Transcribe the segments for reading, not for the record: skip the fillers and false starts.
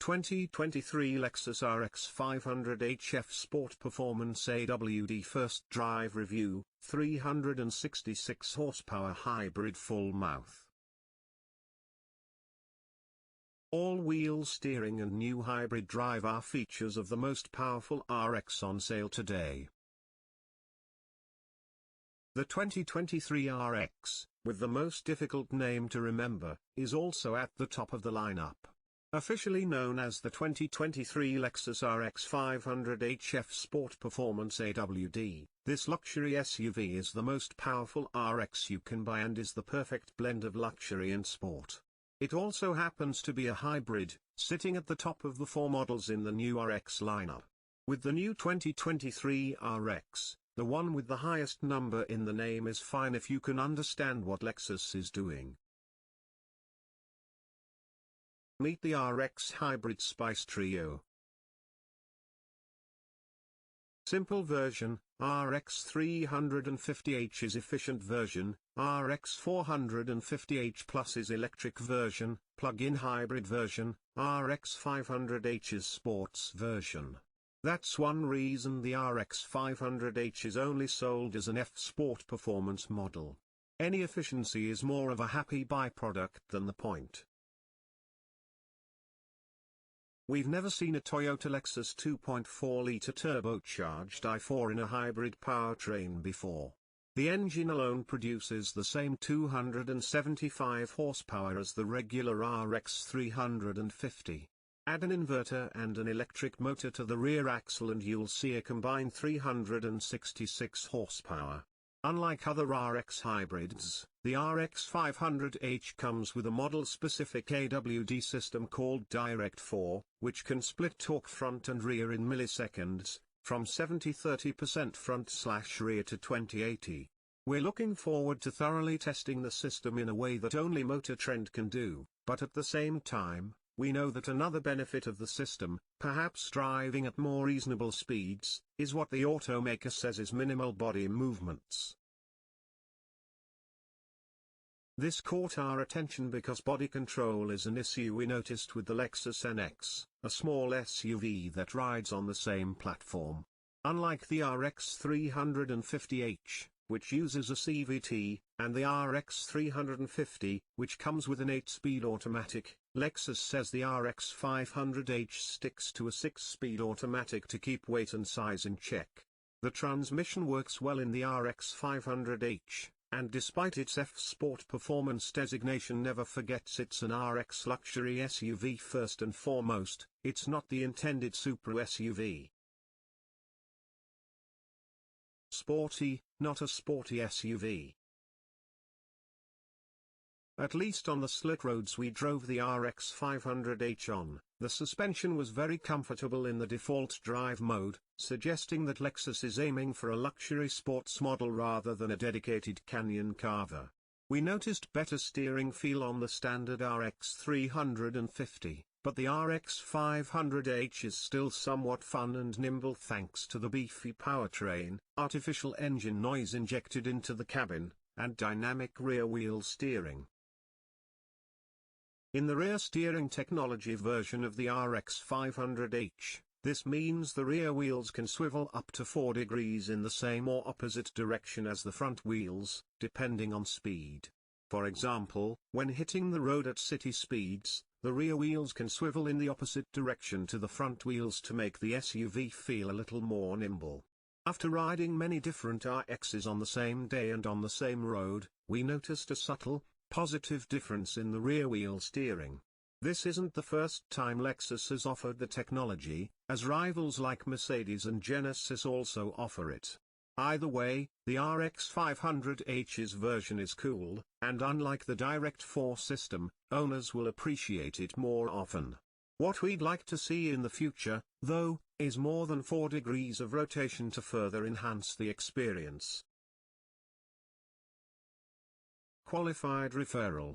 2023 Lexus RX500h F Sport Performance AWD First Drive Review, 366 horsepower hybrid full mouth. All-wheel steering and new hybrid drive are features of the most powerful RX on sale today. The 2023 RX, with the most difficult name to remember, is also at the top of the lineup. Officially known as the 2023 Lexus RX500h F Sport Performance AWD, this luxury SUV is the most powerful RX you can buy and is the perfect blend of luxury and sport. It also happens to be a hybrid, sitting at the top of the 4 models in the new RX lineup. With the new 2023 RX, the one with the highest number in the name is fine if you can understand what Lexus is doing. Meet the RX Hybrid Spice Trio. Simple version, RX350h is efficient version, RX450h Plus is electric version, plug-in hybrid version, RX500h is sports version. That's one reason the RX500h is only sold as an F Sport Performance model. Any efficiency is more of a happy byproduct than the point. We've never seen a Toyota Lexus 2.4-litre turbocharged i4 in a hybrid powertrain before. The engine alone produces the same 275 horsepower as the regular RX 350. Add an inverter and an electric motor to the rear axle and you'll see a combined 366 horsepower. Unlike other RX hybrids, the RX500h comes with a model-specific AWD system called Direct 4, which can split torque front and rear in milliseconds, from 70-30% front/rear to 20-80. We're looking forward to thoroughly testing the system in a way that only Motor Trend can do, but at the same time, we know that another benefit of the system, perhaps driving at more reasonable speeds, is what the automaker says is minimal body movements. This caught our attention because body control is an issue we noticed with the Lexus NX, a small SUV that rides on the same platform. Unlike the RX 350h, which uses a CVT, and the RX 350, which comes with an 8-speed automatic, Lexus says the RX 500h sticks to a 6-speed automatic to keep weight and size in check. The transmission works well in the RX 500h, and despite its F Sport Performance designation never forgets it's an RX luxury SUV first and foremost, it's not the intended super SUV. Sporty, not a sporty SUV. At least on the slick roads we drove the RX 500h on, the suspension was very comfortable in the default drive mode, suggesting that Lexus is aiming for a luxury sports model rather than a dedicated canyon carver. We noticed better steering feel on the standard RX 350, but the RX 500h is still somewhat fun and nimble thanks to the beefy powertrain, artificial engine noise injected into the cabin, and dynamic rear wheel steering. In the rear steering technology version of the RX 500h, this means the rear wheels can swivel up to 4 degrees in the same or opposite direction as the front wheels, depending on speed. For example, when hitting the road at city speeds, the rear wheels can swivel in the opposite direction to the front wheels to make the SUV feel a little more nimble. After riding many different RXs on the same day and on the same road, we noticed a subtle, positive difference in the rear wheel steering. This isn't the first time Lexus has offered the technology, as rivals like Mercedes and Genesis also offer it. Either way, the RX 500h's version is cool, and unlike the Direct 4 system, owners will appreciate it more often. What we'd like to see in the future, though, is more than 4 degrees of rotation to further enhance the experience. Qualified referral.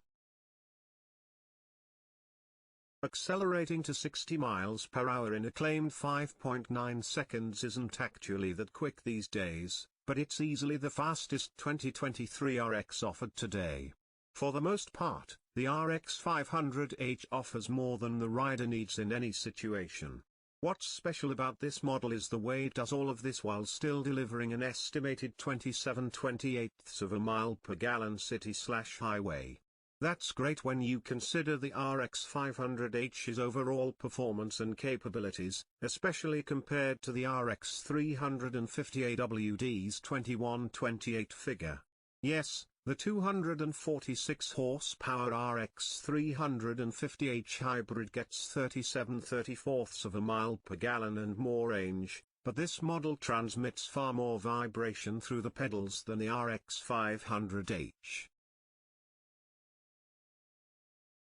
Accelerating to 60 miles per hour in a claimed 5.9 seconds isn't actually that quick these days, but it's easily the fastest 2023 RX offered today. For the most part, the RX500h offers more than the rider needs in any situation. What's special about this model is the way it does all of this while still delivering an estimated 27/28 of a mile per gallon city/highway. That's great when you consider the RX500h's overall performance and capabilities, especially compared to the RX350 AWD's 21/28 figure. Yes, the 246 horsepower RX350h hybrid gets 37/34 of a mile per gallon and more range, but this model transmits far more vibration through the pedals than the RX500h.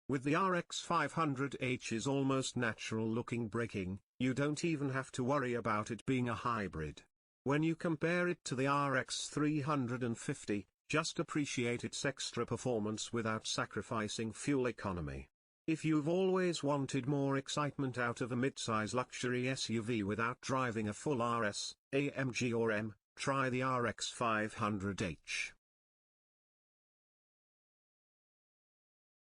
With the RX500h's almost natural-looking braking, you don't even have to worry about it being a hybrid. When you compare it to the RX350, just appreciate its extra performance without sacrificing fuel economy. If you've always wanted more excitement out of a midsize luxury SUV without driving a full RS, AMG or M, try the RX500h.